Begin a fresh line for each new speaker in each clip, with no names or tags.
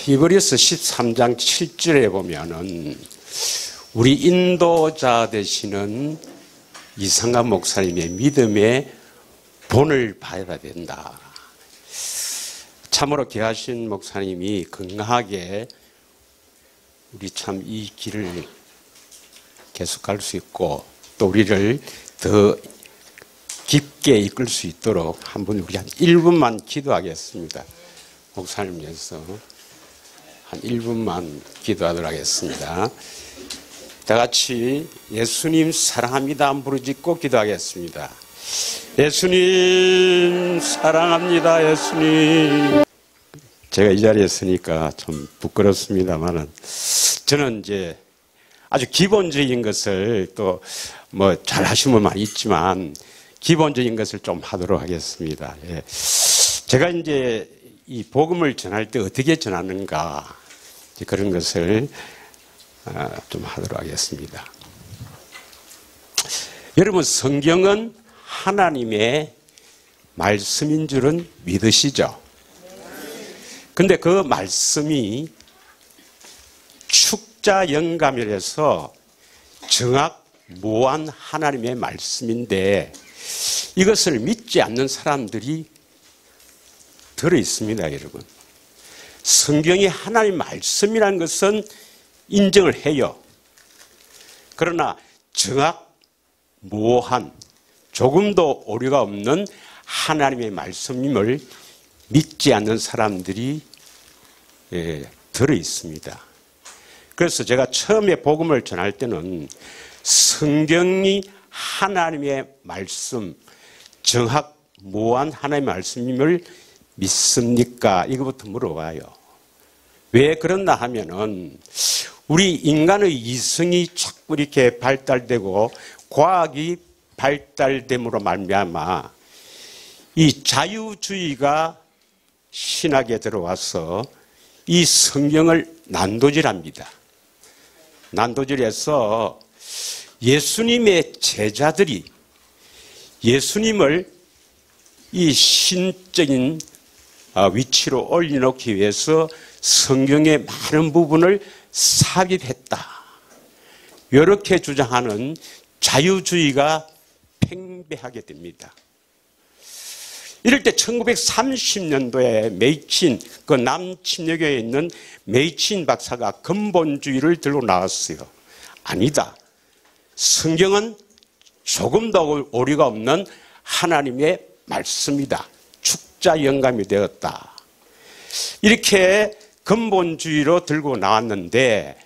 히브리서 13장 7절에 보면은 우리 인도자 되시는 이상한 목사님의 믿음의 본을 봐야 된다. 참으로 귀하신 목사님이 건강하게 우리 참 이 길을 계속 갈 수 있고 또 우리를 더 깊게 이끌 수 있도록 한번 우리 한 1분만 기도하겠습니다. 목사님 위해서 한 1분만 기도하도록 하겠습니다. 다 같이 예수님 사랑합니다 한번 부르짖고 기도하겠습니다. 예수님 사랑합니다. 예수님. 제가 이 자리에 있으니까 좀 부끄럽습니다만은 저는 이제 아주 기본적인 것을 또 뭐 잘 하시는 분 많이 있지만 기본적인 것을 좀 하도록 하겠습니다. 예. 제가 이제 이 복음을 전할 때 어떻게 전하는가 그런 것을 좀 하도록 하겠습니다. 여러분 성경은 하나님의 말씀인 줄은 믿으시죠? 근데 그 말씀이 축자 영감이라서 정확무한 하나님의 말씀인데 이것을 믿지 않는 사람들이 들어 있습니다, 여러분. 성경이 하나님 말씀이라는 것은 인정을 해요. 그러나 정확무한 조금도 오류가 없는 하나님의 말씀임을 믿지 않는 사람들이 들어 있습니다. 그래서 제가 처음에 복음을 전할 때는 성경이 하나님의 말씀, 정확무한 하나님의 말씀임을 믿습니까? 이거부터 물어봐요. 왜 그런가 하면은 우리 인간의 이성이 자꾸 이렇게 발달되고 과학이 발달됨으로 말미암아 이 자유주의가 신학에 들어와서 이 성경을 난도질합니다. 난도질해서 예수님의 제자들이 예수님을 이 신적인 위치로 올려놓기 위해서 성경의 많은 부분을 삽입했다. 이렇게 주장하는 자유주의가 팽배하게 됩니다. 이럴 때 1930년도에 메이친, 그 남침례교에 있는 메이친 박사가 근본주의를 들고 나왔어요. 아니다. 성경은 조금도 오류가 없는 하나님의 말씀이다. 축자 영감이 되었다. 이렇게 근본주의로 들고 나왔는데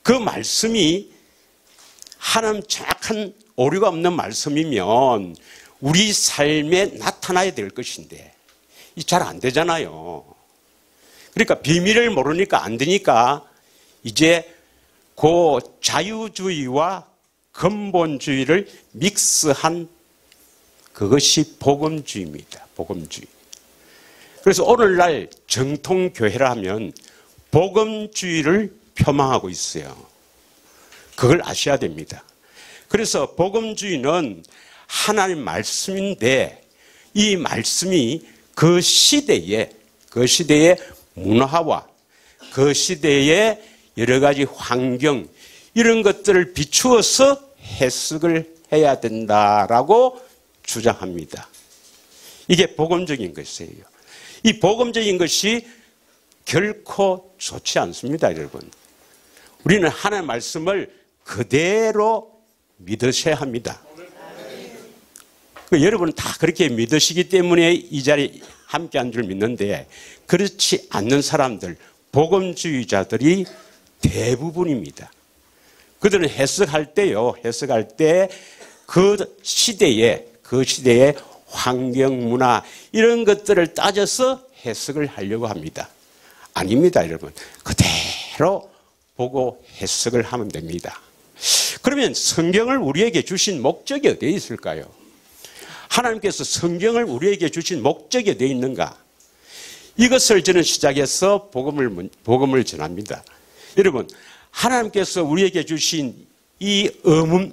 그 말씀이 하나님 정확한 오류가 없는 말씀이면 우리 삶에 나타나야 될 것인데 잘 안 되잖아요. 그러니까 비밀을 모르니까 안 되니까 이제 그 자유주의와 근본주의를 믹스한 그것이 복음주의입니다. 복음주의. 그래서 오늘날 정통교회라 하면 복음주의를 표방하고 있어요. 그걸 아셔야 됩니다. 그래서 복음주의는 하나님 말씀인데 이 말씀이 그 시대의 문화와 그 시대의 여러 가지 환경 이런 것들을 비추어서 해석을 해야 된다라고 주장합니다. 이게 복음적인 것이에요. 이 복음적인 것이 결코 좋지 않습니다, 여러분. 우리는 하나님의 말씀을 그대로 믿으셔야 합니다. 여러분은 다 그렇게 믿으시기 때문에 이 자리에 함께 한 줄 믿는데 그렇지 않는 사람들, 복음주의자들이 대부분입니다. 그들은 해석할 때 그 시대의 환경, 문화 이런 것들을 따져서 해석을 하려고 합니다. 아닙니다, 여러분. 그대로 보고 해석을 하면 됩니다. 그러면 성경을 우리에게 주신 목적이 어디에 있을까요? 하나님께서 성경을 우리에게 주신 목적이 어디에 있는가? 이것을 저는 시작해서 복음을 전합니다. 여러분, 하나님께서 우리에게 주신 이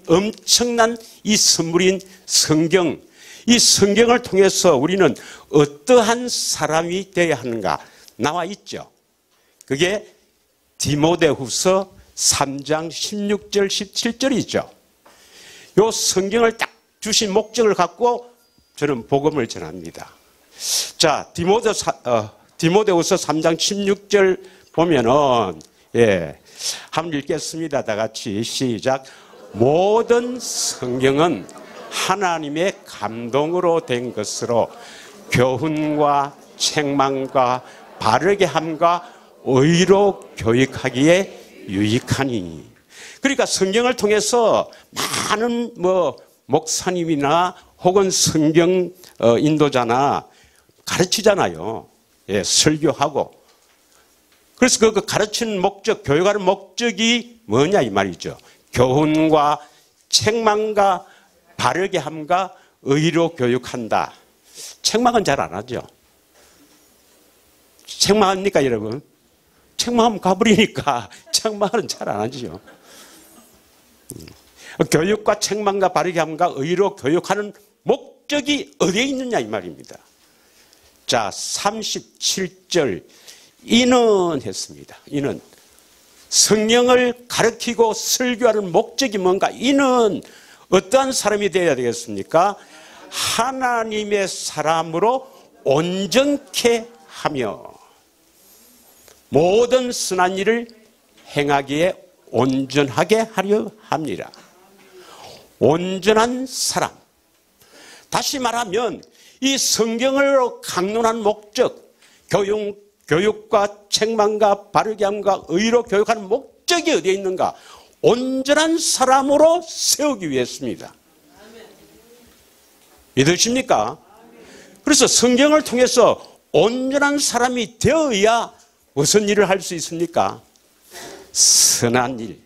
엄청난 이 선물인 성경, 이 성경을 통해서 우리는 어떠한 사람이 되어야 하는가 나와 있죠. 그게 디모데후서 3장 16절 17절이죠. 요 성경을 딱 주신 목적을 갖고 저는 복음을 전합니다. 자, 디모데후서 3장 16절 보면은 한번 읽겠습니다. 다 같이 시작. 모든 성경은 하나님의 감동으로 된 것으로 교훈과 책망과 바르게 함과 의로 교육하기에 유익하니. 그러니까 성경을 통해서 많은 목사님이나 혹은 성경 인도자나 가르치잖아요. 설교하고. 그래서 그 가르치는 목적, 교육하는 목적이 뭐냐 이 말이죠. 교훈과 책망과 바르게 함과 의로 교육한다. 책망은 잘 안 하죠. 책망합니까 여러분? 책망하면 가버리니까 책망은 잘 안 하죠. 교육과 책망과 바르게 함과 의로 교육하는 목적이 어디에 있느냐 이 말입니다. 자, 37절 이는 했습니다. 이는 성령을 가르치고 설교하는 목적이 뭔가? 이는 어떠한 사람이 되어야 되겠습니까? 하나님의 사람으로 온전케 하며 모든 선한 일을 행하기에 온전하게 하려 합니다. 온전한 사람. 다시 말하면 이 성경을 강론한 목적, 교육과 책망과 바르게 함과 의로 교육하는 목적이 어디에 있는가? 온전한 사람으로 세우기 위해서입니다. 믿으십니까? 그래서 성경을 통해서 온전한 사람이 되어야 무슨 일을 할 수 있습니까? 선한 일.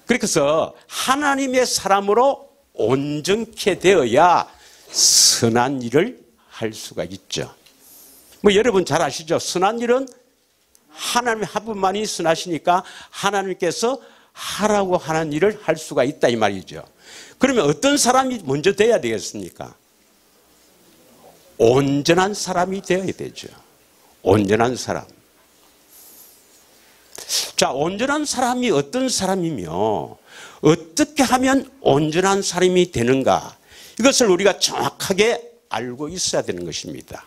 그래서 하나님의 사람으로 온전케 되어야 선한 일을 할 수가 있죠. 여러분 잘 아시죠? 선한 일은 하나님 한 분만이 선하시니까 하나님께서 하라고 하는 일을 할 수가 있다 이 말이죠. 그러면 어떤 사람이 먼저 돼야 되겠습니까? 온전한 사람이 되어야 되죠. 온전한 사람. 자, 온전한 사람이 어떤 사람이며 어떻게 하면 온전한 사람이 되는가? 이것을 우리가 정확하게 알고 있어야 되는 것입니다.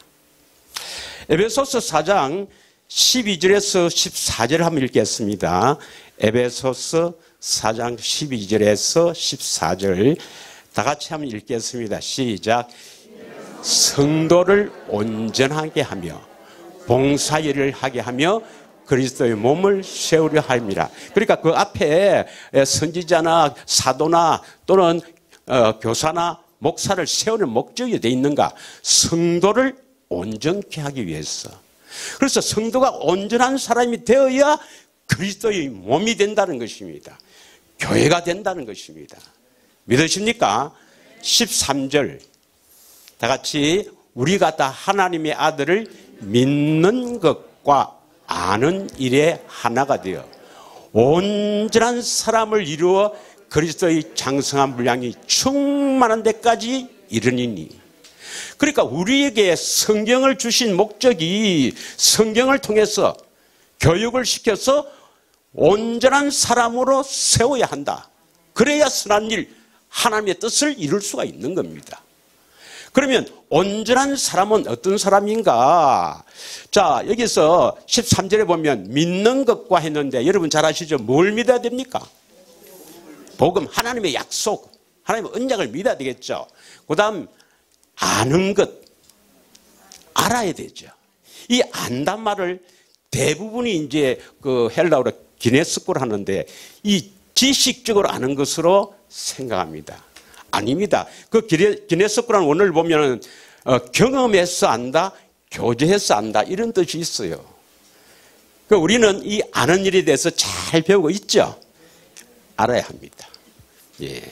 에베소서 4장 12절에서 14절 한번 읽겠습니다. 에베소서 4장 12절에서 14절 다 같이 한번 읽겠습니다. 시작. 성도를 온전하게 하며 봉사일을 하게 하며 그리스도의 몸을 세우려 합니다. 그러니까 그 앞에 선지자나 사도나 또는 교사나 목사를 세우는 목적이 되어 있는가? 성도를 온전케 하기 위해서. 그래서 성도가 온전한 사람이 되어야 그리스도의 몸이 된다는 것입니다. 교회가 된다는 것입니다. 믿으십니까? 13절 다 같이 우리가 다 하나님의 아들을 믿는 것과 아는 일에 하나가 되어 온전한 사람을 이루어 그리스도의 장성한 분량이 충만한 데까지 이르니니. 그러니까 우리에게 성경을 주신 목적이 성경을 통해서 교육을 시켜서 온전한 사람으로 세워야 한다. 그래야 선한 일, 하나님의 뜻을 이룰 수가 있는 겁니다. 그러면 온전한 사람은 어떤 사람인가? 자, 여기서 13절에 보면 믿는 것과 했는데 여러분 잘 아시죠? 뭘 믿어야 됩니까? 복음, 하나님의 약속, 하나님의 언약을 믿어야 되겠죠. 그 다음 아는 것, 알아야 되죠. 이 안단 말을 대부분이 이제 그 헬라어로 기네스코를 하는데 이 지식적으로 아는 것으로 생각합니다. 아닙니다. 그 기네스코라는 원어를 보면 경험해서 안다, 교제해서 안다 이런 뜻이 있어요. 그러니까 우리는 이 아는 일에 대해서 잘 배우고 있죠. 알아야 합니다. 예.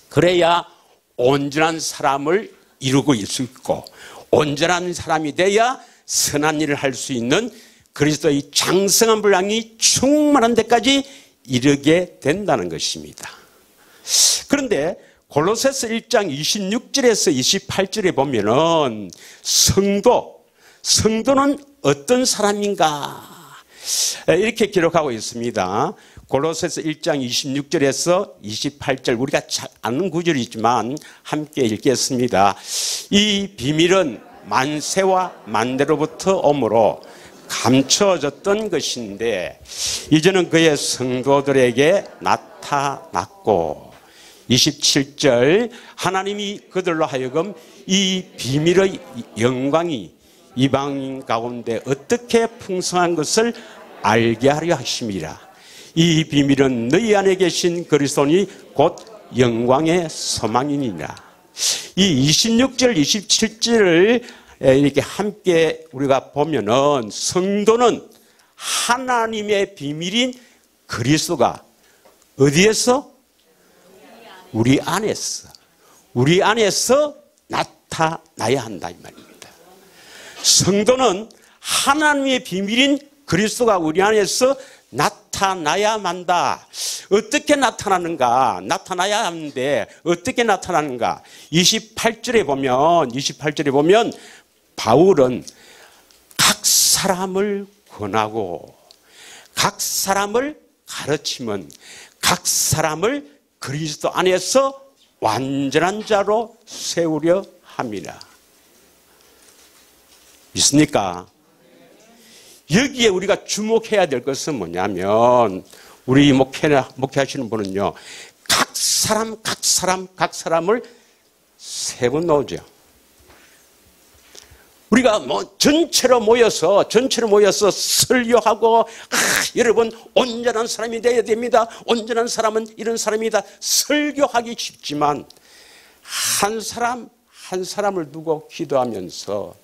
그래야 온전한 사람을 이루고 있을 수 있고 온전한 사람이 돼야 선한 일을 할 수 있는 그리스도의 장성한 분량이 충만한 데까지 이르게 된다는 것입니다. 그런데 골로새서 1장 26절에서 28절에 보면은 성도는 어떤 사람인가? 이렇게 기록하고 있습니다. 골로새서 1장 26절에서 28절, 우리가 잘 아는 구절이지만 함께 읽겠습니다. 이 비밀은 만세와 만대로부터 오므로 감춰졌던 것인데 이제는 그의 성도들에게 나타났고, 27절, 하나님이 그들로 하여금 이 비밀의 영광이 이방인 가운데 어떻게 풍성한 것을 알게 하려 하심이라. 이 비밀은 너희 안에 계신 그리스도니 곧 영광의 소망이니라. 이 26절 27절을 이렇게 함께 우리가 보면은 성도는 하나님의 비밀인 그리스도가 어디에서? 우리 안에서 나타나야 한다 이 말입니다. 성도는 하나님의 비밀인 그리스도가 우리 안에서 나타나야 한다. 어떻게 나타나는가? 나타나야 하는데 어떻게 나타나는가? 28절에 보면 바울은 각 사람을 권하고 각 사람을 가르치면 각 사람을 그리스도 안에서 완전한 자로 세우려 합니다. 믿습니까? 여기에 우리가 주목해야 될 것은 뭐냐면, 우리 목회하시는 분은요, 각 사람을 세워놓죠. 우리가 전체로 모여서 설교하고, 여러분, 온전한 사람이 되어야 됩니다. 온전한 사람은 이런 사람이다. 설교하기 쉽지만, 한 사람을 두고 기도하면서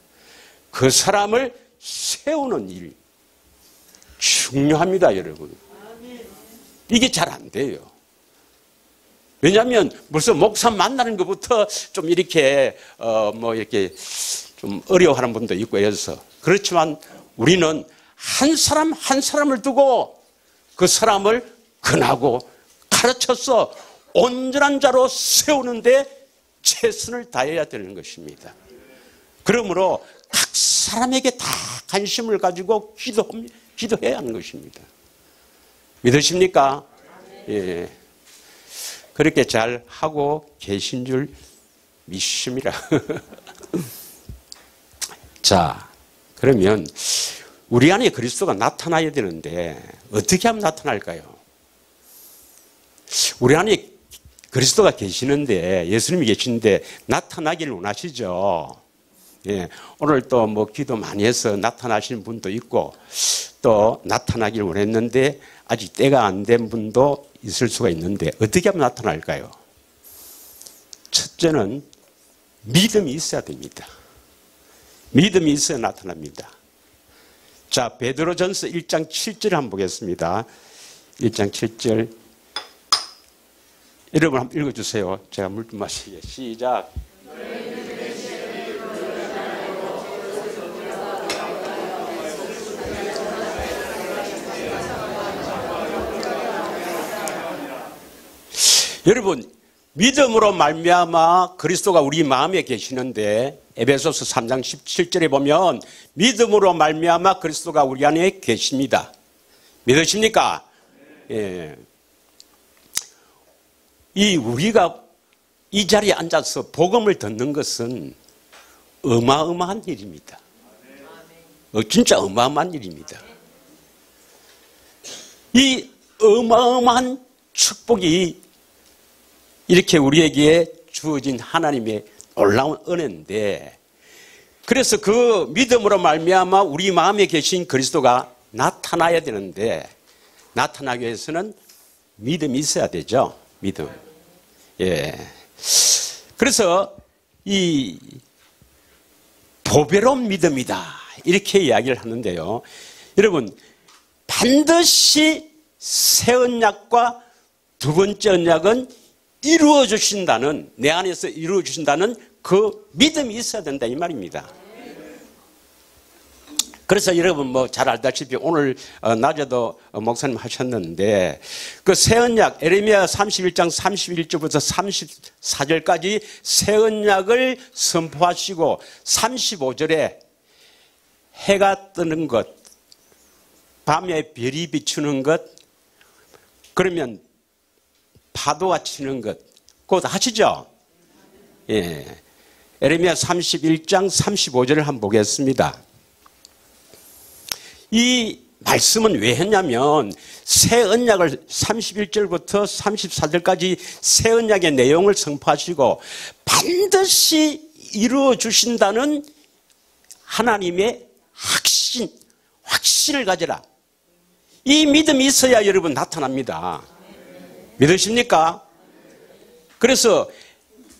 그 사람을 세우는 일, 중요합니다, 여러분. 이게 잘 안 돼요. 왜냐하면 벌써 목사 만나는 것부터 좀 이렇게 이렇게 좀 어려워하는 분도 있고 해서. 그렇지만 우리는 한 사람을 두고 그 사람을 권하고 가르쳐서 온전한 자로 세우는데 최선을 다해야 되는 것입니다. 그러므로 각 사람에게 다 관심을 가지고 기도해야 하는 것입니다. 믿으십니까? 예. 그렇게 잘 하고 계신 줄 믿습니다. 자, 그러면 우리 안에 그리스도가 나타나야 되는데 어떻게 하면 나타날까요? 우리 안에 그리스도가 계시는데, 예수님이 계시는데 나타나기를 원하시죠? 예, 오늘 또 기도 많이 해서 나타나시는 분도 있고, 또 나타나기를 원했는데 아직 때가 안 된 분도 있을 수가 있는데 어떻게 하면 나타날까요? 첫째는 믿음이 있어야 됩니다. 믿음이 있어야 나타납니다. 자, 베드로전서 1장 7절 한번 보겠습니다. 1장 7절. 여러분 한번 읽어주세요. 제가 물 좀 마시게. 시작. 여러분, 믿음으로 말미암아 그리스도가 우리 마음에 계시는데, 에베소서 3장 17절에 보면 믿음으로 말미암아 그리스도가 우리 안에 계십니다. 믿으십니까? 예. 우리가 이 자리에 앉아서 복음을 듣는 것은 어마어마한 일입니다. 진짜 어마어마한 일입니다. 이 어마어마한 축복이 이렇게 우리에게 주어진 하나님의 놀라운 은혜인데, 그래서 그 믿음으로 말미암아 우리 마음에 계신 그리스도가 나타나야 되는데, 나타나기 위해서는 믿음이 있어야 되죠. 믿음. 예. 그래서 이 보배로운 믿음이다, 이렇게 이야기를 하는데요. 여러분, 반드시 새 언약과 두 번째 언약은 이루어 주신다는, 내 안에서 이루어 주신다는 그 믿음이 있어야 된다 이 말입니다. 그래서 여러분 잘 알다시피 오늘 낮에도 목사님 하셨는데, 그 새 언약 에레미야 31장 31절부터 34절까지 새 언약을 선포하시고 35절에 해가 뜨는 것, 밤에 별이 비추는 것, 그러면 파도가 치는 것, 그거 다 하시죠? 예. 예레미야 31장 35절을 한번 보겠습니다. 이 말씀은 왜 했냐면 새 언약을 31절부터 34절까지 새 언약의 내용을 선포하시고 반드시 이루어 주신다는 하나님의 확신을 가져라. 이 믿음이 있어야 여러분 나타납니다. 믿으십니까? 그래서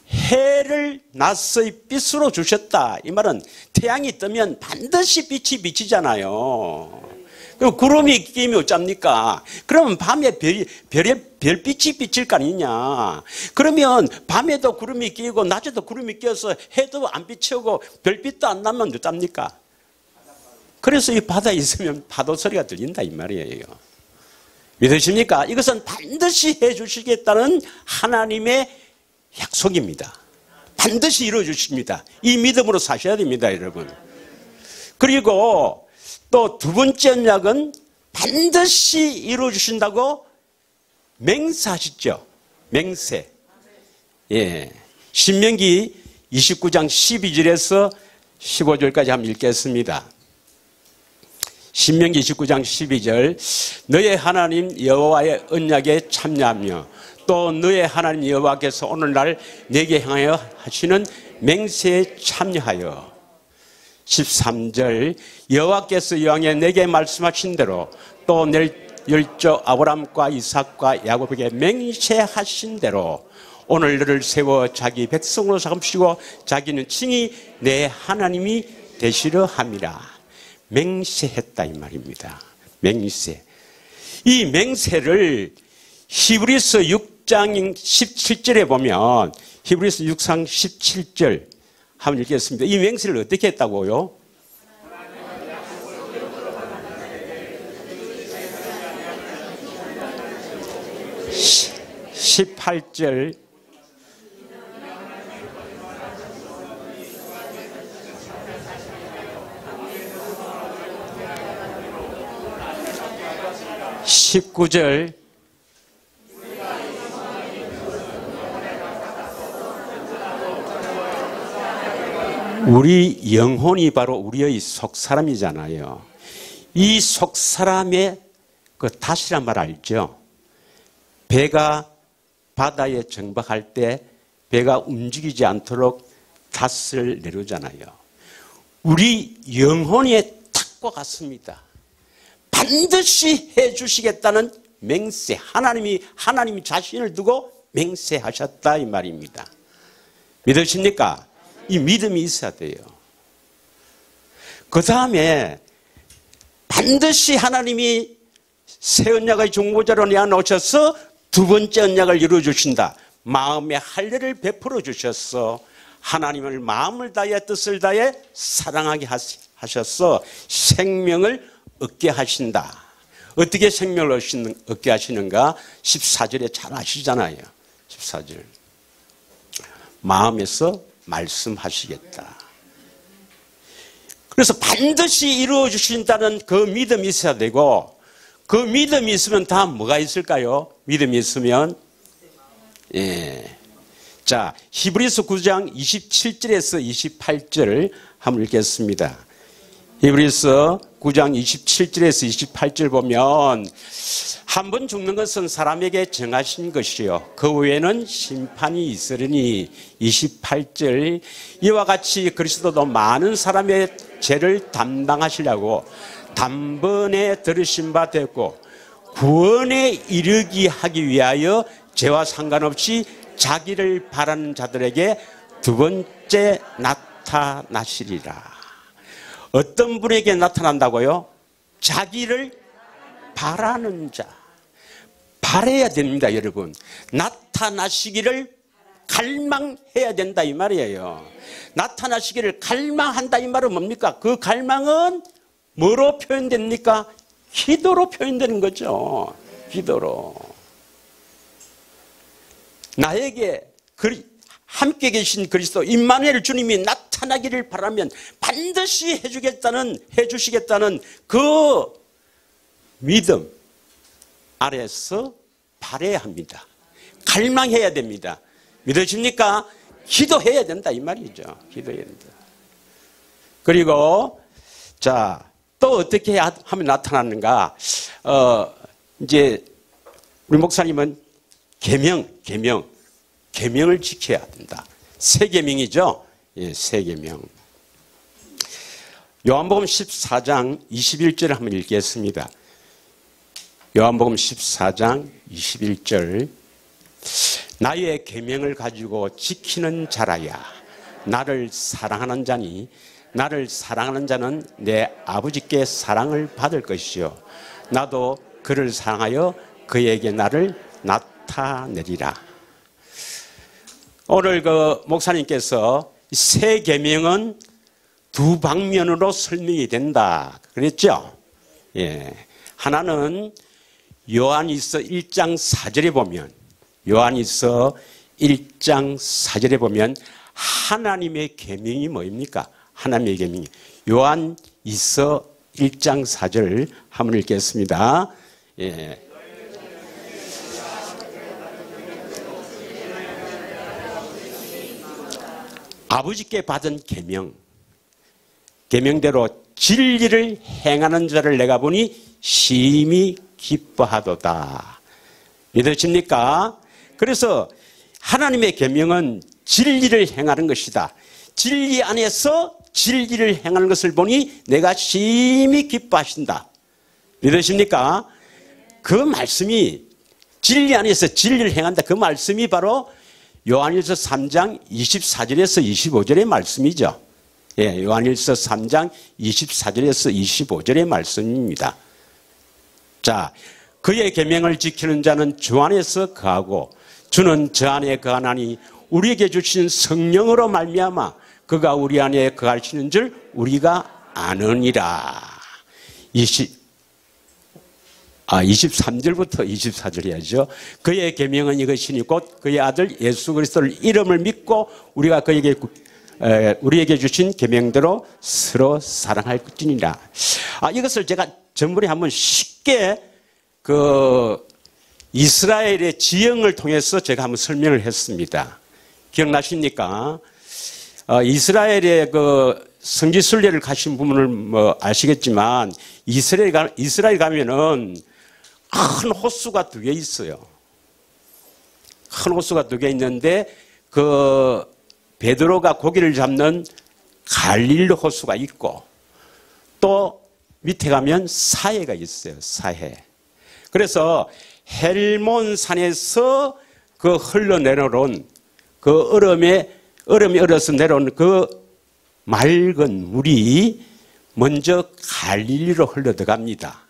해를 낮의 빛으로 주셨다. 이 말은 태양이 뜨면 반드시 빛이 비치잖아요. 그리고 구름이 끼면 어쩝니까? 그러면 밤에 별빛이 비칠 거 아니냐. 그러면 밤에도 구름이 끼고 낮에도 구름이 끼어서 해도 안 비치고 별빛도 안 나면 어쩝니까? 그래서 이 바다에 있으면 파도 소리가 들린다 이 말이에요. 믿으십니까? 이것은 반드시 해 주시겠다는 하나님의 약속입니다. 반드시 이루어 주십니다. 이 믿음으로 사셔야 됩니다, 여러분. 그리고 또 두 번째 언약은 반드시 이루어 주신다고 맹세하셨죠. 맹세. 예. 신명기 29장 12절에서 15절까지 한번 읽겠습니다. 신명기 29장 12절. 너의 하나님 여호와의 언약에 참여하며 또 너의 하나님 여호와께서 오늘날 내게 향하여 하시는 맹세에 참여하여 13절. 여호와께서 이왕에 내게 말씀하신 대로 또 내 열조 아브람과 이삭과 야곱에게 맹세하신 대로 오늘 너를 세워 자기 백성으로 삼으시고 자기는 칭히 내 하나님이 되시려 함이라. 맹세했다 이 말입니다. 맹세. 이 맹세를 히브리서 6장 17절에 보면 히브리서 6장 17절 한번 읽겠습니다. 이 맹세를 어떻게 했다고요? 18절. (19절) 우리 영혼이 바로 우리의 속사람이잖아요. 이 속사람의 그 닷이란 말 알죠? 배가 바다에 정박할 때 배가 움직이지 않도록 닷을 내려오잖아요. 우리 영혼의 닷과 같습니다. 반드시 해주시겠다는 맹세. 하나님이 자신을 두고 맹세하셨다 이 말입니다. 믿으십니까? 이 믿음이 있어야 돼요. 그 다음에 반드시 하나님이 새 언약의 중보자로 내어놓으셔서 두 번째 언약을 이루어주신다. 마음의 할례를 베풀어 주셔서 하나님을 마음을 다해 뜻을 다해 사랑하게 하셔서 생명을 얻게 하신다. 어떻게 생명을 얻게 하시는가? 14절에 잘 아시잖아요. 14절. 마음에서 말씀하시겠다. 그래서 반드시 이루어 주신다는 그 믿음이 있어야 되고 그 믿음이 있으면 다 뭐가 있을까요? 믿음이 있으면 예. 자, 히브리서 9장 27절에서 28절을 한번 읽겠습니다. 히브리서 9장 27절에서 28절 보면 한 번 죽는 것은 사람에게 정하신 것이요 그 후에는 심판이 있으리니 28절 이와 같이 그리스도도 많은 사람의 죄를 담당하시려고 단번에 들으신 바 되었고 구원에 이르게 하기 위하여 죄와 상관없이 자기를 바라는 자들에게 두 번째 나타나시리라. 어떤 분에게 나타난다고요? 자기를 바라는 자. 바라야 됩니다, 여러분. 나타나시기를 갈망해야 된다 이 말이에요. 나타나시기를 갈망한다 이 말은 뭡니까? 그 갈망은 뭐로 표현됩니까? 기도로 표현되는 거죠. 기도로. 나에게 함께 계신 그리스도 임마누엘 주님이 나타나기를 바라면 반드시 해주시겠다는 그 믿음 아래서 바라야 합니다. 갈망해야 됩니다. 믿으십니까? 기도해야 된다 이 말이죠. 기도해야 된다. 그리고 자, 또 어떻게 하면 나타나는가? 이제 우리 목사님은 계명을 지켜야 된다. 세 계명이죠. 예, 세 계명. 요한복음 14장 21절 한번 읽겠습니다. 요한복음 14장 21절. 나의 계명을 가지고 지키는 자라야 나를 사랑하는 자니 나를 사랑하는 자는 내 아버지께 사랑을 받을 것이요 나도 그를 사랑하여 그에게 나를 나타내리라. 오늘 그 목사님께서 새 계명은 두 방면으로 설명이 된다 그랬죠. 예. 하나는 요한일서 1장 4절에 보면 요한일서 1장 4절에 보면 하나님의 계명이 뭐입니까? 하나님의 계명이 요한일서 1장 4절 한번 읽겠습니다. 예. 아버지께 받은 계명대로 진리를 행하는 자를 내가 보니 심히 기뻐하도다. 믿으십니까? 그래서 하나님의 계명은 진리를 행하는 것이다. 진리 안에서 진리를 행하는 것을 보니 내가 심히 기뻐하신다. 믿으십니까? 그 말씀이 진리 안에서 진리를 행한다. 그 말씀이 바로 요한일서 3장 24절에서 25절의 말씀이죠. 예, 요한일서 3장 24절에서 25절의 말씀입니다. 자, 그의 계명을 지키는 자는 주 안에서 거하고 주는 저 안에 거하나니 우리에게 주신 성령으로 말미암아 그가 우리 안에 거하시는 줄 우리가 아느니라. 23절부터 24절 해야죠. 그의 계명은 이것이니 곧 그의 아들 예수 그리스도를 이름을 믿고 우리가 우리에게 주신 계명대로 서로 사랑할 것이니라. 이것을 제가 전번에 한번 쉽게 그 이스라엘의 지형을 통해서 제가 한번 설명을 했습니다. 기억나십니까? 이스라엘의 그 성지순례를 가신 분을 뭐 아시겠지만 이스라엘 가면은 큰 호수가 두 개 있어요. 큰 호수가 두 개 있는데 그 베드로가 고기를 잡는 갈릴리 호수가 있고 또 밑에 가면 사해가 있어요. 사해. 그래서 헬몬 산에서 그 흘러내려온 그 얼음이 얼어서 내려온 그 맑은 물이 먼저 갈릴리로 흘러 들어갑니다.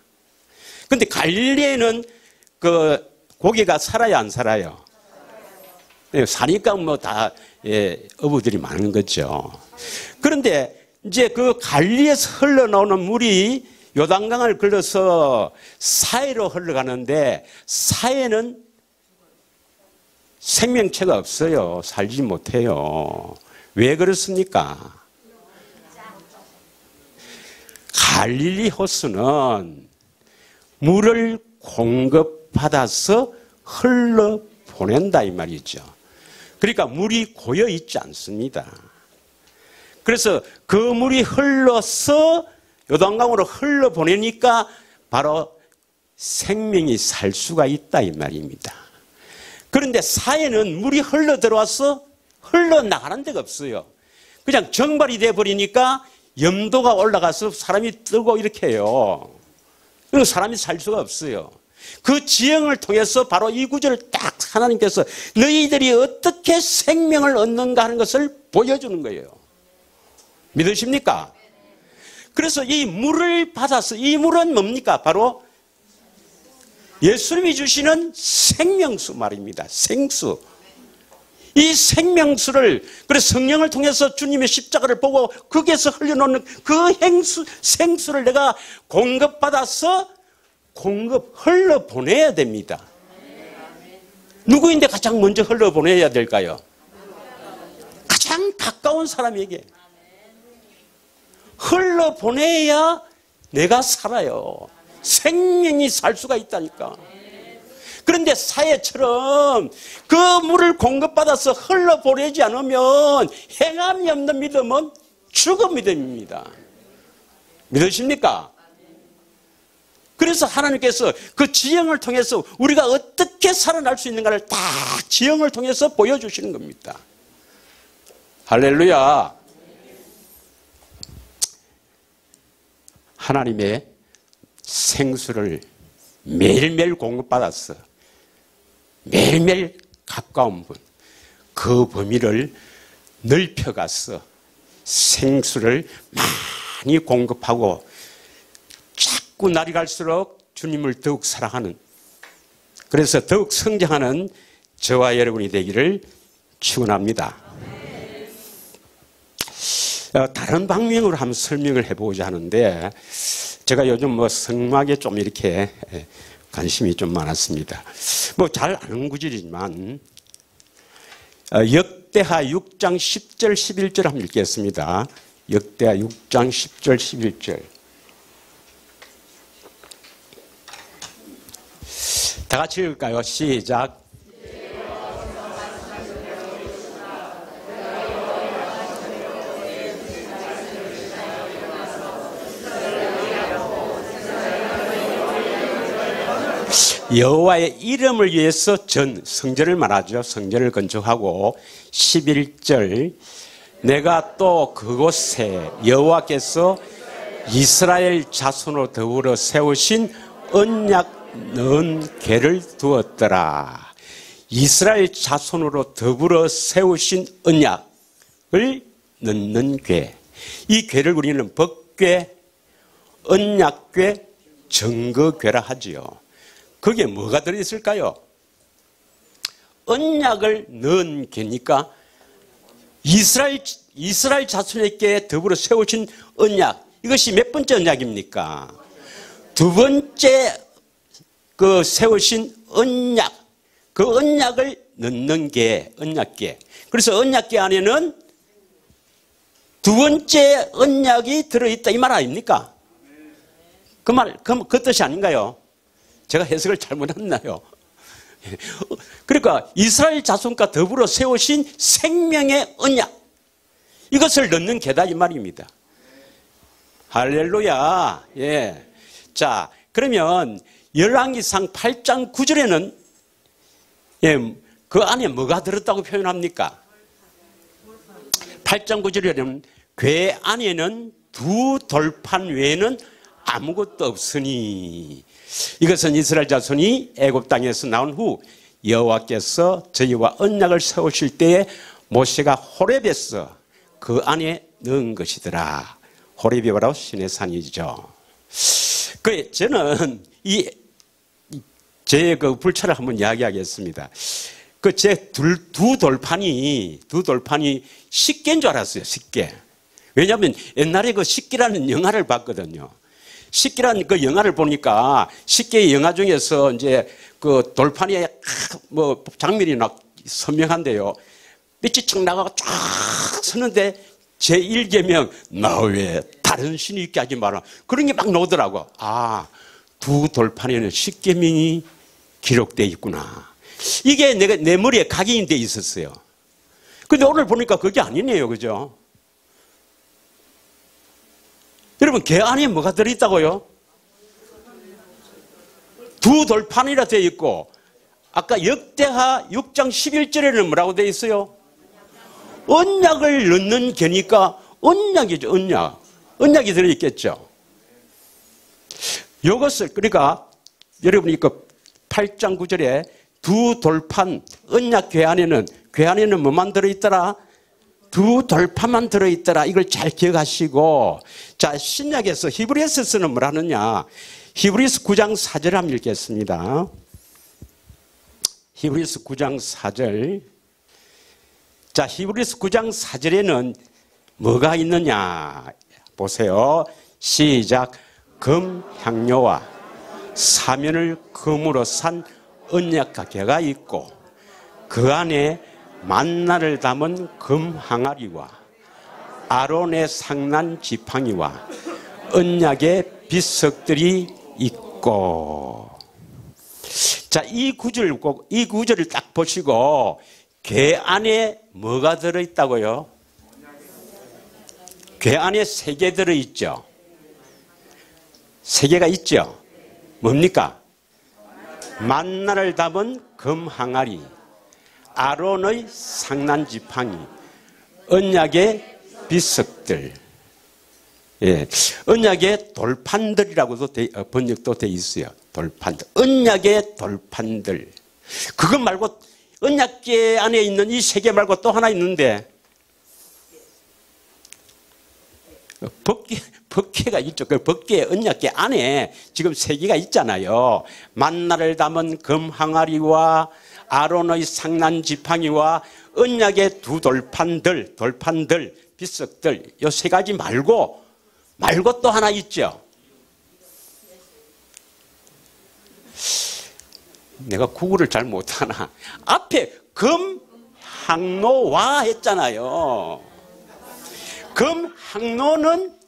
근데 갈릴리에는 그 고기가 살아요, 안 살아요? 사니까 뭐 다 어부들이 많은 거죠. 그런데 이제 그 갈릴리에서 흘러나오는 물이 요단강을 걸러서 사해로 흘러가는데 사해는 생명체가 없어요. 살지 못해요. 왜 그렇습니까? 갈릴리 호수는 물을 공급받아서 흘러보낸다 이 말이죠. 그러니까 물이 고여 있지 않습니다. 그래서 그 물이 흘러서 요단강으로 흘러보내니까 바로 생명이 살 수가 있다 이 말입니다. 그런데 사해는 물이 흘러들어와서 흘러나가는 데가 없어요. 그냥 정발이 돼버리니까 염도가 올라가서 사람이 뜨고 이렇게 해요. 그리고 사람이 살 수가 없어요. 그 지형을 통해서 바로 이 구절을 딱 하나님께서 너희들이 어떻게 생명을 얻는가 하는 것을 보여주는 거예요. 믿으십니까? 그래서 이 물을 받아서 이 물은 뭡니까? 바로 예수님이 주시는 생명수 말입니다. 생수. 이 생명수를 그래서 성령을 통해서 주님의 십자가를 보고 거기에서 흘려놓는 그 생수를 내가 공급받아서 흘러보내야 됩니다. 누구인데 가장 먼저 흘러보내야 될까요? 가까운 사람에게 흘러보내야 내가 살아요. 생명이 살 수가 있다니까. 그런데 사회처럼 그 물을 공급받아서 흘러보내지 않으면 행함이 없는 믿음은 죽은 믿음입니다. 믿으십니까? 그래서 하나님께서 그 지형을 통해서 우리가 어떻게 살아날 수 있는가를 다 지형을 통해서 보여주시는 겁니다. 할렐루야. 하나님의 생수를 매일매일 공급받았어. 매일매일 가까운 분, 그 범위를 넓혀갔어. 생수를 많이 공급하고 자꾸 날이 갈수록 주님을 더욱 사랑하는, 그래서 더욱 성장하는 저와 여러분이 되기를 축원합니다. 다른 방면으로 한번 설명을 해보고자 하는데, 제가 요즘 성막에 좀 이렇게 관심이 좀 많았습니다. 잘 아는 구절이지만, 역대하 6장 10절 11절 한번 읽겠습니다. 역대하 6장 10절 11절. 다 같이 읽을까요? 시작. 여호와의 이름을 위해서 성전을 말하죠. 성전을 건축하고 11절, 내가 또 그곳에 여호와께서 이스라엘 자손으로 더불어 세우신 언약 넣은 궤를 두었더라. 이스라엘 자손으로 더불어 세우신 언약을 넣는 궤. 이 궤를 우리는 법궤, 언약궤, 증거궤라 하지요. 거기에 뭐가 들어있을까요? 언약을 넣은 궤니까 이스라엘 자손에게 더불어 세우신 언약. 이것이 몇 번째 언약입니까? 두 번째 그 세우신 언약. 그 언약을 넣는 궤, 언약궤. 그래서 언약궤 안에는 두 번째 언약이 들어있다 이 말 아닙니까? 그 뜻이 아닌가요? 제가 해석을 잘못했나요? 그러니까 이스라엘 자손과 더불어 세우신 생명의 언약, 이것을 넣는 궤다 이 말입니다. 할렐루야. 예. 자, 그러면 열왕기상 8장 9절에는 그 안에 뭐가 들었다고 표현합니까? 8장 9절에는 궤 안에는 두 돌판 외에는 아무것도 없으니, 이것은 이스라엘 자손이 애굽 땅에서 나온 후 여호와께서 저희와 언약을 세우실 때에 모세가 호렙에서 그 안에 넣은 것이더라. 호렙이 바로 신의 산이죠. 저는 제 그 불찰을 한번 이야기하겠습니다. 제 두 돌판이 식계인 줄 알았어요. 식계. 왜냐하면 옛날에 그 식기라는 영화를 봤거든요. 식기라는 그 영화를 보니까 식기의 영화 중에서 이제 그 돌판에 장면이 선명한데요. 빛이 쫙 나가고 쫙 서는데 제1계명 나 외에 다른 신이 있게 하지 마라. 그런 게 막 나오더라고. 아, 두 돌판에는 십계명이 기록되어 있구나. 이게 내 머리에 각인이 되어 있었어요. 근데 오늘 보니까 그게 아니네요. 그죠? 여러분, 개 안에 뭐가 들어있다고요? 두 돌판이라 되어 있고, 아까 역대하 6장 11절에는 뭐라고 되어 있어요? 언약을 넣는 개니까 언약이죠. 언약이 들어있겠죠. 이것을, 그러니까 여러분이 그 8장 9절에 두 돌판, 언약 궤 안에는 뭐만 들어있더라? 두 돌판만 들어있더라. 이걸 잘 기억하시고, 자, 신약에서 히브리서에서는 뭐라느냐? 히브리서 9장 4절 한번 읽겠습니다. 히브리서 9장 4절. 자, 히브리서 9장 4절에는 뭐가 있느냐? 보세요. 시작. 금 향료와 사면을 금으로 산 언약궤가 있고, 그 안에 만나를 담은 금 항아리와 아론의 상난 지팡이와 언약의 비석들이 있고. 자, 이 구절을 딱 보시고 궤 안에 뭐가 들어있다고요? 궤 안에 3개 들어있죠. 3개가 있죠. 뭡니까? 만나를 담은 금 항아리, 아론의 상난 지팡이, 언약의 비석들. 예, 언약의 돌판들이라고도 번역도 돼 있어요. 돌판들, 언약의 돌판들. 그것 말고 언약궤 안에 있는 이 3개 말고 또 하나 있는데 법궤가 있죠. 그 법궤 언약궤 안에 지금 3개가 있잖아요. 만나를 담은 금 항아리와 아론의 상난 지팡이와 언약의 2 돌판들, 비석들, 이 3가지 말고 또 하나 있죠. 내가 구글을 잘 못하나. 앞에 금 항로와 했잖아요. 금 항로는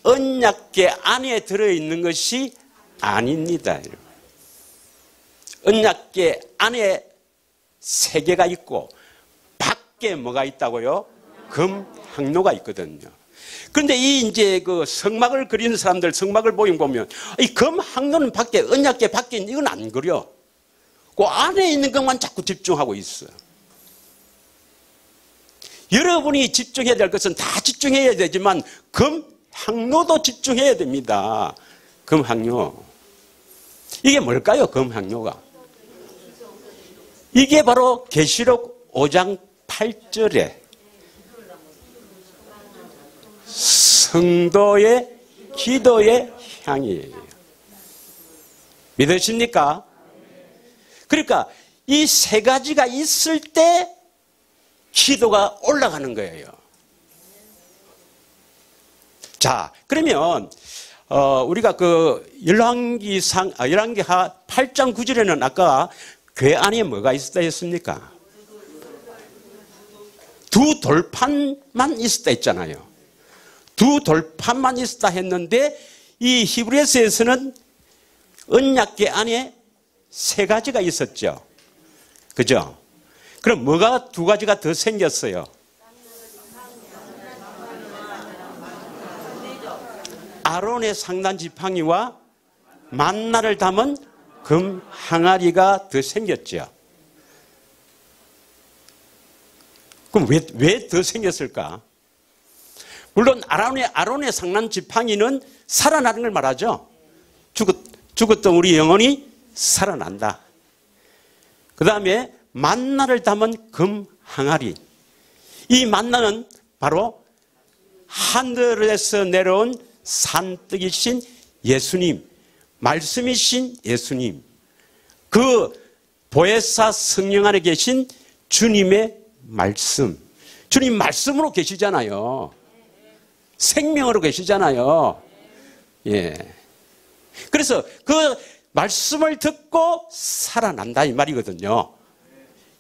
언약궤 안에 들어있는 것이 아닙니다. 언약궤 안에 3개가 있고 밖에 뭐가 있다고요? 금 항로가 있거든요. 그런데 이제 그 성막을 그리는 사람들 성막을 보면 이 금 항로는 밖에, 언약궤 밖에 있는 이건 안 그려. 그 안에 있는 것만 자꾸 집중하고 있어. 여러분이 집중해야 될 것은 다 집중해야 되지만 금 항로도 집중해야 됩니다. 금 항로. 이게 뭘까요? 금 항로가. 이게 바로 계시록 5장 8절에 성도의 기도의 향이에요. 믿으십니까? 그러니까 이 3가지가 있을 때 기도가 올라가는 거예요. 자, 그러면 우리가 그 열왕기하 8장 9절에는 아까 궤 안에 뭐가 있었다 했습니까? 2 돌판만 있었다 했잖아요. 2 돌판만 있었다 했는데 이 히브리서에서는 언약궤 안에 3가지가 있었죠. 그죠? 그럼 뭐가 2가지가 더 생겼어요? 아론의 상단 지팡이와 만나를 담은 금 항아리가 더 생겼죠. 그럼 왜 더 생겼을까? 물론 아론의 상난 지팡이는 살아나는 걸 말하죠. 죽었던 우리 영혼이 살아난다. 그 다음에 만나를 담은 금 항아리. 이 만나는 바로 하늘에서 내려온 산떡이신 예수님, 말씀이신 예수님, 그 보혜사 성령 안에 계신 주님의 말씀. 주님 말씀으로 계시잖아요. 생명으로 계시잖아요. 예. 그래서 그 말씀을 듣고 살아난다 이 말이거든요.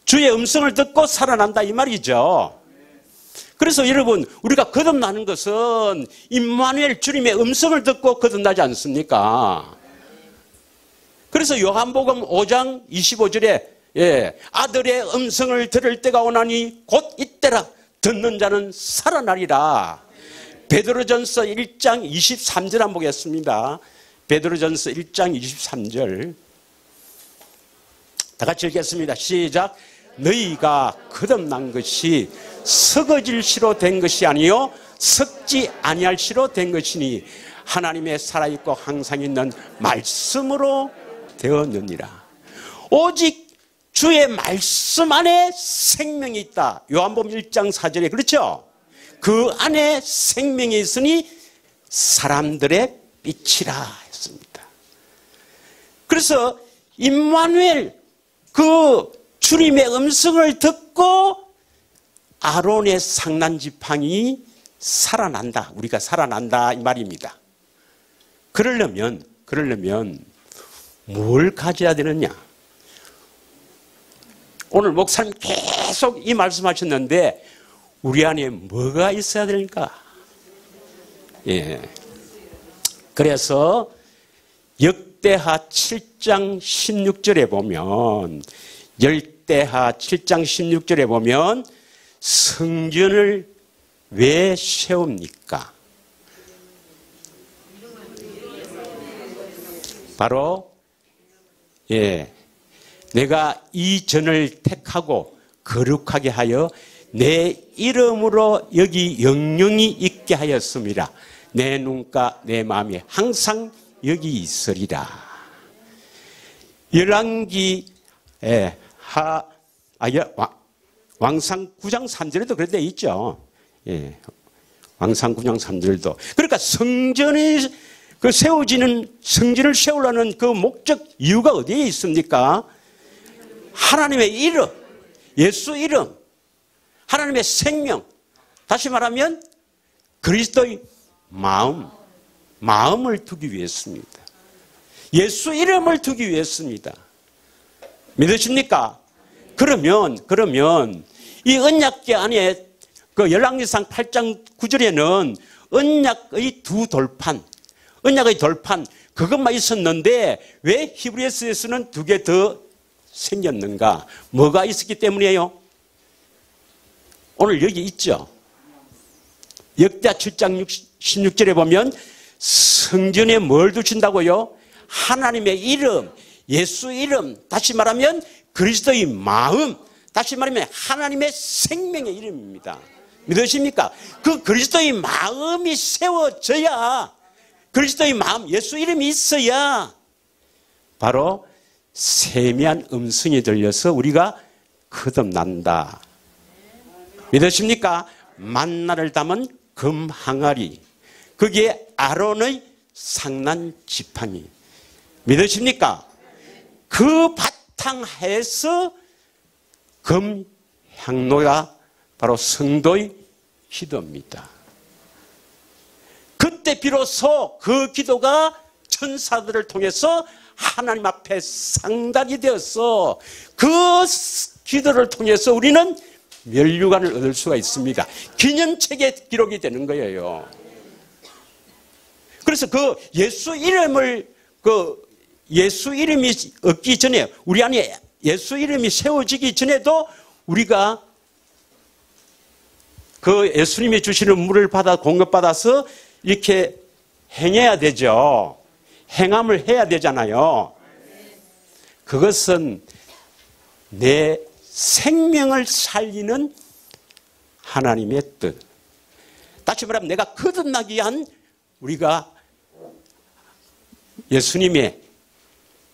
주의 음성을 듣고 살아난다 이 말이죠. 그래서 여러분 우리가 거듭나는 것은 임마누엘 주님의 음성을 듣고 거듭나지 않습니까? 그래서 요한복음 5장 25절에 아들의 음성을 들을 때가 오나니 곧 이때라 듣는 자는 살아나리라. 베드로전서 1장 23절 한번 보겠습니다. 베드로전서 1장 23절 다 같이 읽겠습니다. 시작. 너희가 거듭난 것이 썩어질 시로 된 것이 아니요 썩지 아니할 시로 된 것이니 하나님의 살아있고 항상 있는 말씀으로 되었느니라. 오직 주의 말씀 안에 생명이 있다. 요한복음 1장 4절에 그렇죠? 그 안에 생명이 있으니 사람들의 빛이라 했습니다. 그래서 임마누엘 그 주님의 음성을 듣고 아론의 상난 지팡이 살아난다. 우리가 살아난다 이 말입니다. 그러려면 뭘 가져야 되느냐? 오늘 목사님 계속 이 말씀하셨는데 우리 안에 뭐가 있어야 될까? 예. 그래서 역대하 7장 16절에 보면 열대하 7장 16절에 보면 성전을 왜 세웁니까? 바로 내가 이 전을 택하고 거룩하게 하여 내 이름으로 여기 영영이 있게 하였습니다. 내 눈과 내 마음이 항상 여기 있으리라. 열왕기 왕상 9장 3절에도 그런 데 있죠. 왕상 9장 3절도. 그러니까 성전이 세워지는, 성전을 세우려는 그 목적 이유가 어디에 있습니까? 하나님의 이름, 예수 이름, 하나님의 생명, 다시 말하면 그리스도의 마음을 두기 위해서입니다. 예수 이름을 두기 위해서입니다. 믿으십니까? 그러면 이 언약궤 안에 그 열왕기상 8장 9절에는 언약의 언약의 돌판 그것만 있었는데 왜 히브리서에서는 2개 더 생겼는가? 뭐가 있었기 때문이에요? 오늘 여기 있죠. 역대하 7장 16절에 보면 성전에 뭘 두신다고요? 하나님의 이름, 예수 이름, 다시 말하면 그리스도의 마음, 다시 말하면 하나님의 생명의 이름입니다. 믿으십니까? 그 그리스도의 마음이 세워져야, 그리스도의 마음, 예수 이름이 있어야 바로 세미한 음성이 들려서 우리가 거듭난다. 믿으십니까? 만나를 담은 금 항아리, 거기에 아론의 상난 지팡이. 믿으십니까? 그 바탕하에서 금 향로가 바로 성도의 기도입니다. 그때 비로소 그 기도가 천사들을 통해서 하나님 앞에 상달이 되어서 그 기도를 통해서 우리는 멸류관을 얻을 수가 있습니다. 기념책에 기록이 되는 거예요. 그래서 그 예수 이름이 얻기 전에, 우리 안에 예수 이름이 세워지기 전에도 우리가 그 예수님이 주시는 물을 공급받아서 이렇게 행해야 되죠. 행함을 해야 되잖아요. 그것은 내 생명을 살리는 하나님의 뜻. 다시 말하면 내가 거듭나기 위한, 우리가 예수님의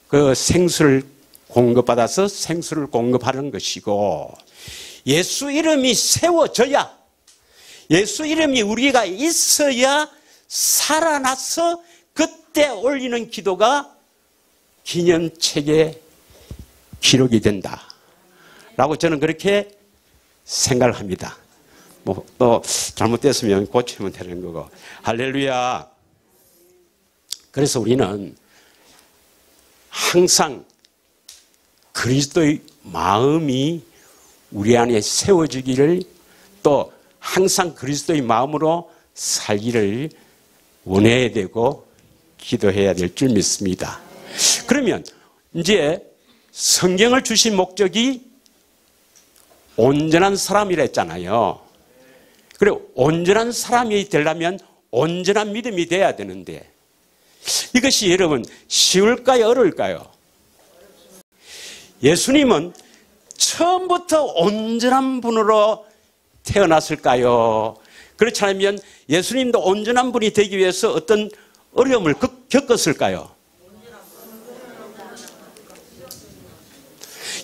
그 생수를 공급받아서 생수를 공급하는 것이고, 예수 이름이 세워져야, 예수 이름이 우리가 있어야 살아나서 그때 올리는 기도가 기념책에 기록이 된다 라고 저는 그렇게 생각을 합니다. 뭐 또 잘못됐으면 고치면 되는 거고. 할렐루야. 그래서 우리는 항상 그리스도의 마음이 우리 안에 세워지기를, 또 항상 그리스도의 마음으로 살기를 원해야 되고 기도해야 될 줄 믿습니다. 그러면 이제 성경을 주신 목적이 온전한 사람이라 했잖아요. 그리고 온전한 사람이 되려면 온전한 믿음이 돼야 되는데, 이것이 여러분 쉬울까요? 어려울까요? 예수님은 처음부터 온전한 분으로 태어났을까요? 그렇지 않으면 예수님도 온전한 분이 되기 위해서 어떤 어려움을 겪었을까요?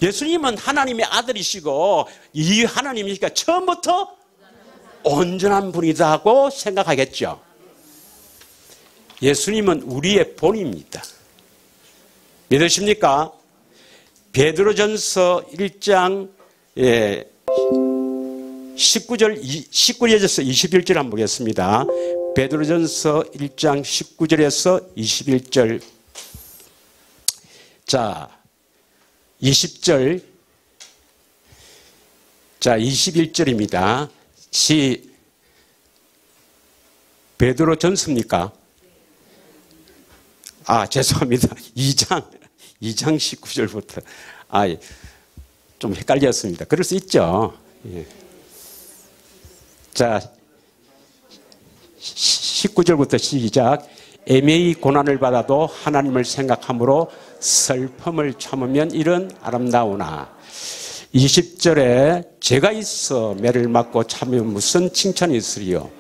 예수님은 하나님의 아들이시고 이 하나님이니까 처음부터 온전한 분이다 하고 생각하겠죠. 예수님은 우리의 본입니다. 믿으십니까? 베드로전서 1장 19절에서 21절 한번 보겠습니다. 베드로전서 1장 19절에서 21절. 자, 20절 자, 21절입니다. 베드로 전서입니까? 아, 죄송합니다. 2장 19절부터. 좀 헷갈렸습니다. 그럴 수 있죠. 예. 자, 19절부터 시작. 애매히 고난을 받아도 하나님을 생각함으로 슬픔을 참으면 이런 아름다우나. 20절에 죄가 있어 매를 맞고 참으면 무슨 칭찬이 있으리요.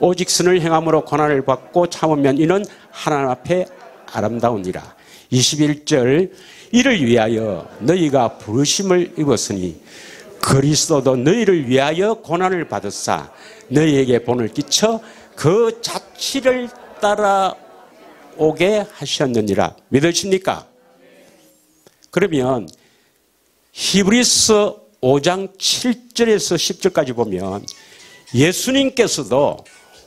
오직 선을 행함으로 고난을 받고 참으면 이는 하나님 앞에 아름다우니라. 21절 이를 위하여 너희가 부르심을 입었으니 그리스도도 너희를 위하여 고난을 받으사 너희에게 본을 끼쳐 그 자취를 따라오게 하셨느니라. 믿으십니까? 그러면 히브리서 5장 7절에서 10절까지 보면 예수님께서도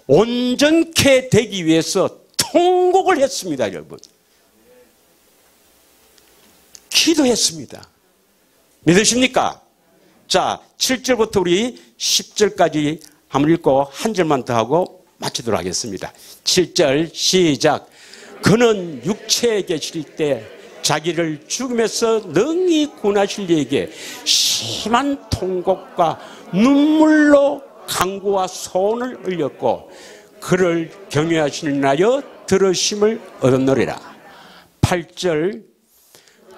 온전케 되기 위해서 통곡을 했습니다, 여러분. 기도했습니다. 믿으십니까? 자, 7절부터 우리 10절까지 한번 읽고 한 절만 더 하고 마치도록 하겠습니다. 7절 시작. 그는 육체에 계실 때 자기를 죽음에서 능히 구원하실 이에게 심한 통곡과 눈물로 간구와 소원을 흘렸고 그를 경외하시는 하여 들으심을 얻었노리라. 8절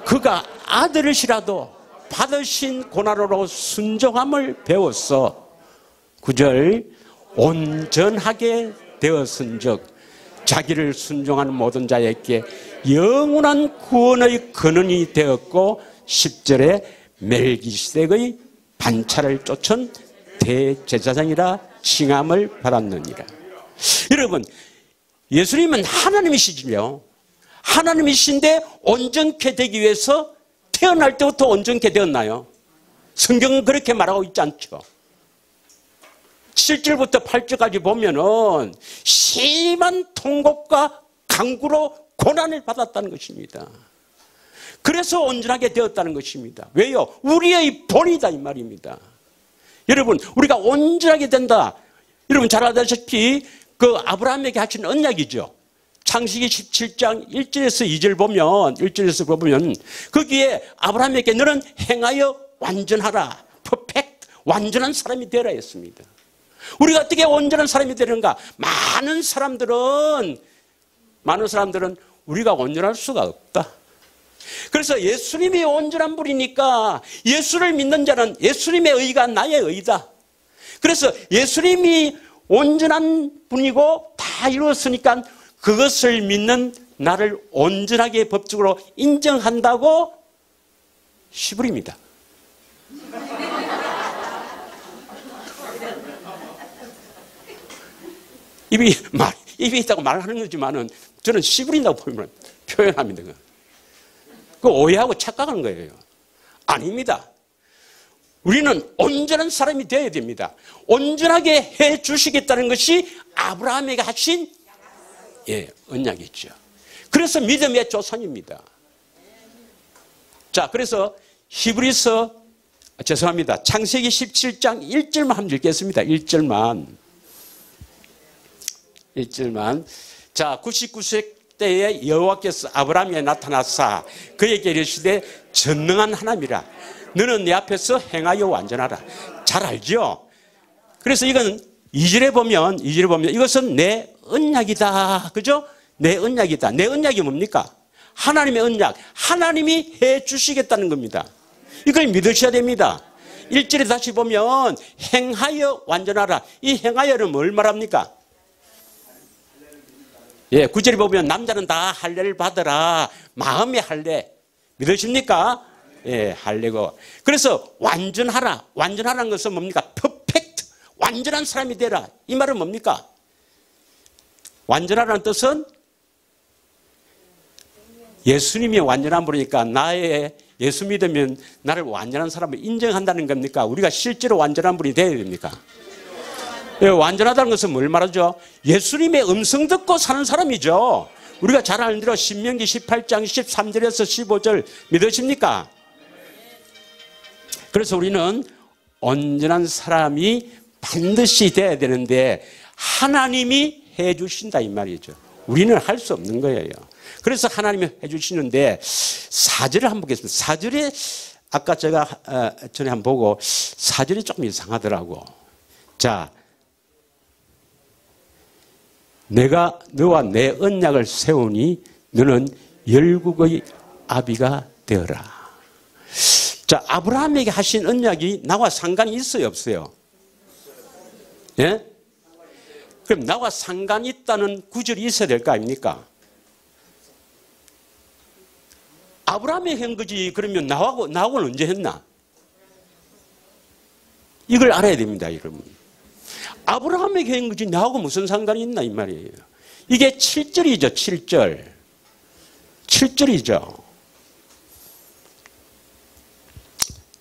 그가 아들이시라도 받으신 고난으로 순종함을 배웠어. 9절 온전하게 되었은즉 자기를 순종하는 모든 자에게 영원한 구원의 근원이 되었고 10절에 멜기세덱의 반차를 쫓은 대제사장이라 칭함을 받았느니라. 여러분, 예수님은 하나님이시지요. 하나님이신데 온전케 되기 위해서 태어날 때부터 온전케 되었나요? 성경은 그렇게 말하고 있지 않죠. 7절부터 8절까지 보면은 심한 통곡과 간구로 고난을 받았다는 것입니다. 그래서 온전하게 되었다는 것입니다. 왜요? 우리의 본이다 이 말입니다. 여러분, 우리가 온전하게 된다. 여러분 잘 아다시피 그 아브라함에게 하신 언약이죠. 창세기 17장 1절에서 2절 보면 1절에서 보면 거기에 아브라함에게 너는 행하여 완전하라. 퍼펙트 완전한 사람이 되라 했습니다. 우리가 어떻게 온전한 사람이 되는가? 많은 사람들은 우리가 온전할 수가 없다. 그래서 예수님이 온전한 분이니까 예수를 믿는 자는 예수님의 의가 나의 의다. 그래서 예수님이 온전한 분이고 다 이루었으니까 그것을 믿는 나를 온전하게 법적으로 인정한다고 시부립니다. 입이 있다고 말하는 거지만은 저는 시부린다고 표현합니다. 그 오해하고 착각하는 거예요. 아닙니다. 우리는 온전한 사람이 되어야 됩니다. 온전하게 해 주시겠다는 것이 아브라함에게 하신 언약이죠. 그래서 믿음의 조상입니다. 자, 그래서 창세기 17장 1절만 한번 읽겠습니다. 1절만. 자, 99세 때에 여호와께서 아브라함에게 나타나사 그에게 이르시되 전능한 하나님이라 너는 내 앞에서 행하여 완전하라. 잘 알죠? 그래서 이건 2절에 보면 이것은 내 언약이다. 그죠? 내 언약이다. 내 언약이 뭡니까? 하나님의 언약. 하나님이 해 주시겠다는 겁니다. 이걸 믿으셔야 됩니다. 1절에 다시 보면 행하여 완전하라. 이 행하여는 뭘 말합니까? 9절에 보면 남자는 다 할례를 받으라. 마음의 할례. 믿으십니까? 할례고. 그래서 완전하라. 완전하라는 것은 뭡니까? 퍼펙트. 완전한 사람이 되라. 이 말은 뭡니까? 완전하라는 뜻은 예수님이 완전한 분이니까 예수 믿으면 나를 완전한 사람을 인정한다는 겁니까? 우리가 실제로 완전한 분이 되어야 됩니까? 완전하다는 것은 뭘 말하죠? 예수님의 음성 듣고 사는 사람이죠. 우리가 잘 아는 대로 신명기 18장 13절에서 15절 믿으십니까? 그래서 우리는 온전한 사람이 반드시 돼야 되는데 하나님이 해 주신다 이 말이죠. 우리는 할 수 없는 거예요. 그래서 하나님이 해 주시는데 4절을 한번 보겠습니다. 4절에 아까 제가 전에 한번 보고 4절이 조금 이상하더라고. 자, 내가 너와 내 언약을 세우니 너는 열국의 아비가 되어라. 자, 아브라함에게 하신 언약이 나와 상관이 있어요, 없어요? 예? 그럼 나와 상관이 있다는 구절이 있어야 될 거 아닙니까? 아브라함이 한 거지. 그러면 나하고는 언제 했나? 이걸 알아야 됩니다, 여러분. 아브라함에게 한 거지 나하고 무슨 상관이 있나 이 말이에요. 이게 7절이죠, 7절. 7절이죠.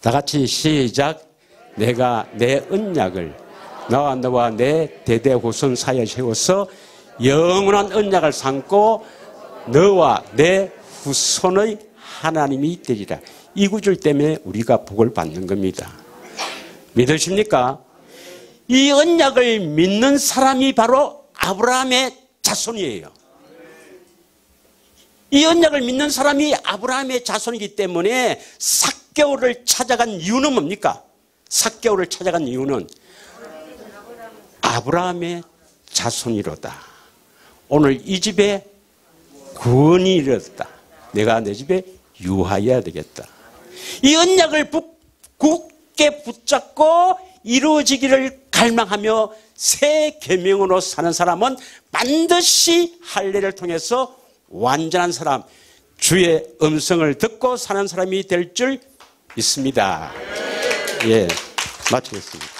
다 같이 시작. 내가 내 언약을 나와 너와 내 대대 후손 사이에 세워서 영원한 언약을 삼고 너와 내 후손의 하나님이 되리라. 이 구절 때문에 우리가 복을 받는 겁니다. 믿으십니까? 이 언약을 믿는 사람이 바로 아브라함의 자손이에요. 이 언약을 믿는 사람이 아브라함의 자손이기 때문에 삭개오를 찾아간 이유는 뭡니까? 삭개오를 찾아간 이유는 아브라함의 자손이로다. 오늘 이 집에 구원이 이르렀다. 내가 내 집에 유하여야 되겠다. 이 언약을 굳게 붙잡고 이루어지기를 갈망하며 새 계명으로 사는 사람은 반드시 할례를 통해서 완전한 사람, 주의 음성을 듣고 사는 사람이 될 줄 믿습니다. 예, 마치겠습니다.